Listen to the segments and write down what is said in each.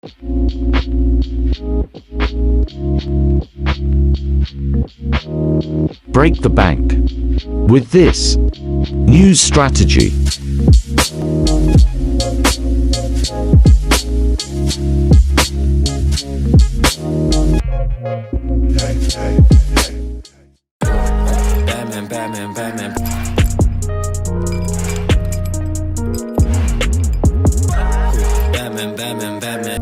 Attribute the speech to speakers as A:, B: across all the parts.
A: Break the bank with this news strategy.
B: Batman.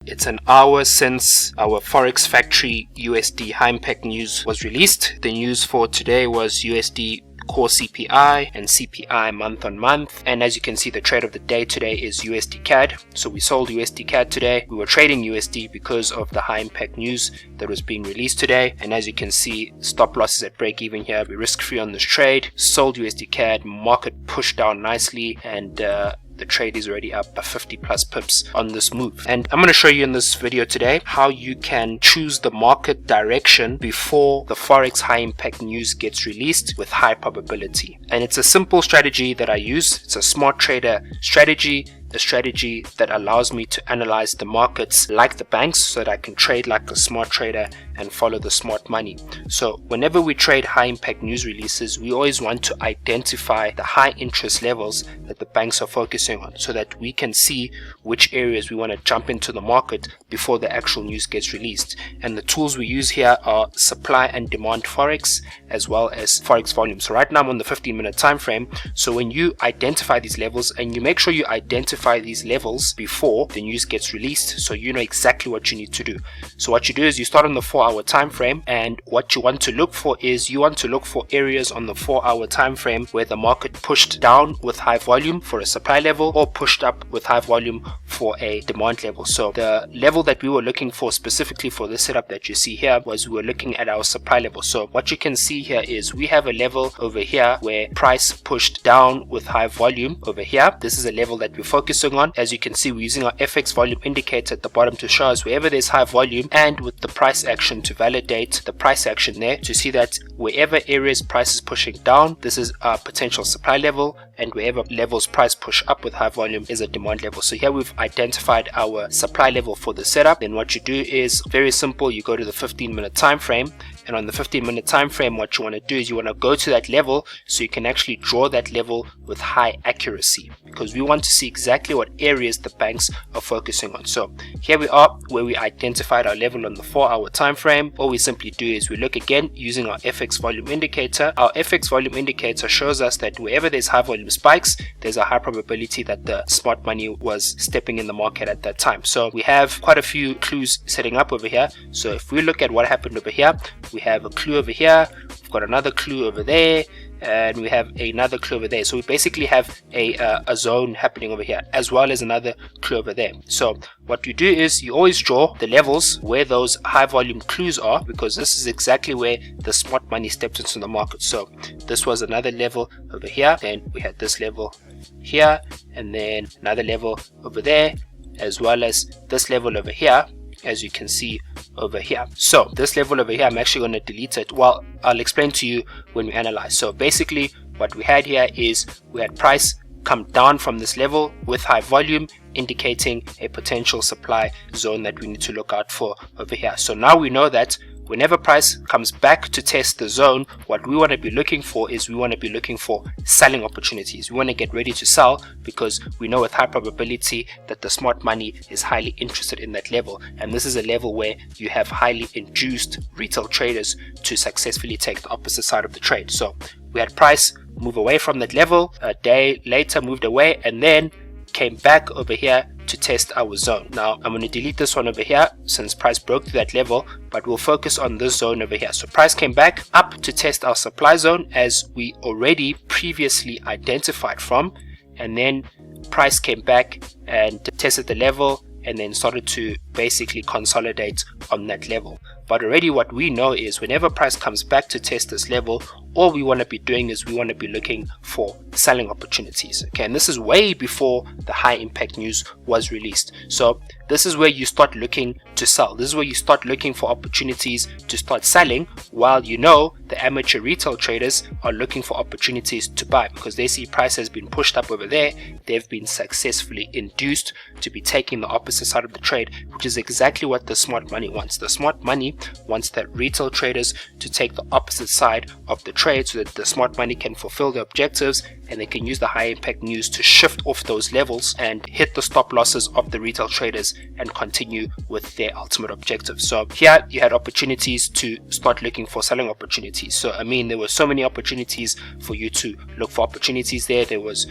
C: It's an hour since our Forex Factory USD high impact news was released. The news for today was USD core CPI and CPI month on month, and as you can see, the trade of the day today is USDCAD. So we sold USDCAD today. We were trading USD because of the high impact news that was being released today, and as you can see, stop losses at break even here. We're risk free on this trade. Sold USDCAD, market pushed down nicely, and the trade is already up by 50 plus pips on this move. And I'm going to show you in this video today how you can choose the market direction before the Forex high impact news gets released with high probability. And it's a simple strategy that I use. It's a smart trader strategy, a strategy that allows me to analyze the markets like the banks so that I can trade like a smart trader and follow the smart money. So whenever we trade high impact news releases, we always want to identify the high interest levels that the banks are focusing on so that we can see which areas we want to jump into the market before the actual news gets released. And the tools we use here are supply and demand Forex as well as Forex volume. So right now I'm on the 15-minute time frame. So when you identify these levels, and you make sure you identify these levels before the news gets released, so you know exactly what you need to do. So what you do is you start on the 4-hour time frame, and what you want to look for is you want to look for areas on the 4-hour time frame where the market pushed down with high volume for a supply level or pushed up with high volume for a demand level. So the level that we were looking for specifically for this setup that you see here was we were looking at our supply level. So what you can see here is we have a level over here where price pushed down with high volume over here. This is a level that we're focusing on. As you can see, we're using our FX volume indicator at the bottom to show us wherever there's high volume, and with the price action to validate the price action there to see that wherever areas price is pushing down, this is our potential supply level, and wherever levels price push up with high volume is a demand level. So here we've identified our supply level for the setup. Then what you do is very simple. You go to the 15-minute time frame, and on the 15-minute time frame, what you want to do is you want to go to that level so you can actually draw that level with high accuracy, because we want to see exactly what areas the banks are focusing on. So here we are where we identified our level on the 4-hour time frame. All we simply do is we look again using our FX volume indicator. Our FX volume indicator shows us that wherever there's high volume spikes, there's a high probability that the smart money was stepping in the market at that time. So we have quite a few clues setting up over here. So if we look at what happened over here, we have a clue over here, we've got another clue over there, and we have another clue over there. So we basically have a zone happening over here as well as another clue over there. So what you do is you always draw the levels where those high volume clues are, because this is exactly where the smart money steps into the market. So this was another level over here, then we had this level here, and then another level over there, as well as this level over here, as you can see over here. So this level over here, I'm actually going to delete it. Well, I'll explain to you when we analyze. So basically what we had here is we had price come down from this level with high volume, indicating a potential supply zone that we need to look out for over here. So now we know that whenever price comes back to test the zone, what we want to be looking for is we want to be looking for selling opportunities. We want to get ready to sell because we know with high probability that the smart money is highly interested in that level, and this is a level where you have highly induced retail traders to successfully take the opposite side of the trade. So we had price move away from that level, a day later moved away, and then came back over here to test our zone. Now I'm going to delete this one over here since price broke through that level, but we'll focus on this zone over here. So price came back up to test our supply zone as we already previously identified from, and then price came back and tested the level and then started to basically consolidate on that level. But already what we know is whenever price comes back to test this level, all we want to be doing is we want to be looking for selling opportunities. Okay, and this is way before the high impact news was released. So this is where you start looking to sell. This is where you start looking for opportunities to start selling, while you know the amateur retail traders are looking for opportunities to buy because they see price has been pushed up over there. They've been successfully induced to be taking the opposite side of the trade, which is exactly what the smart money wants. The smart money wants that retail traders to take the opposite side of the trade so that the smart money can fulfill their objectives and they can use the high impact news to shift off those levels and hit the stop losses of the retail traders and continue with their ultimate objective. So here you had opportunities to start looking for selling opportunities. So I mean, there were so many opportunities for you to look for opportunities there. There was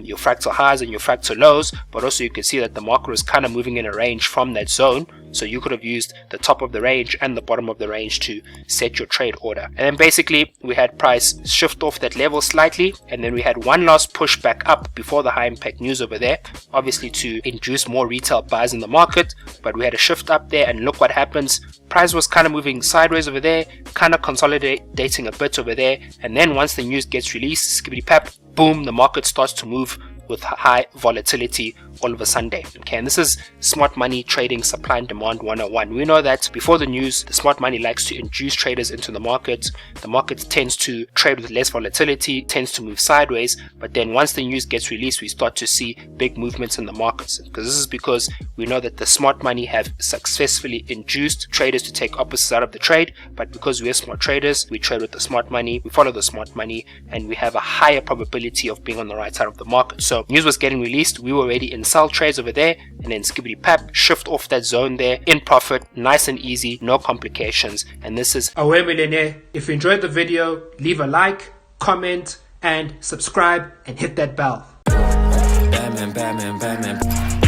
C: your fractal highs and your fractal lows, but also you can see that the market was kind of moving in a range from that zone. So you could have used the top of the range and the bottom of the range to set your trade order. And then basically we had price shift off that level slightly, and then we had one last push back up before the high impact news over there, obviously to induce more retail buys in the market. But we had a shift up there, and look what happens. Price was kind of moving sideways over there, kind of consolidating a bit over there, and then once the news gets released, skibbity pap, boom, the market starts to move with high volatility all of a Sunday. Okay, and this is smart money trading supply and demand 101. We know that before the news, the smart money likes to induce traders into the market. The market tends to trade with less volatility, tends to move sideways, but then once the news gets released, we start to see big movements in the markets. Because this is because we know that the smart money have successfully induced traders to take opposite side of the trade, but because we are smart traders, we trade with the smart money, we follow the smart money, and we have a higher probability of being on the right side of the market. So news was getting released, we were already in sell trades over there, and then skibbity pap, shift off that zone there in profit, nice and easy, no complications. And this is Aweh Millionaire. If you enjoyed the video, leave a like, comment, and subscribe, and hit that bell.
B: Batman, Batman, Batman.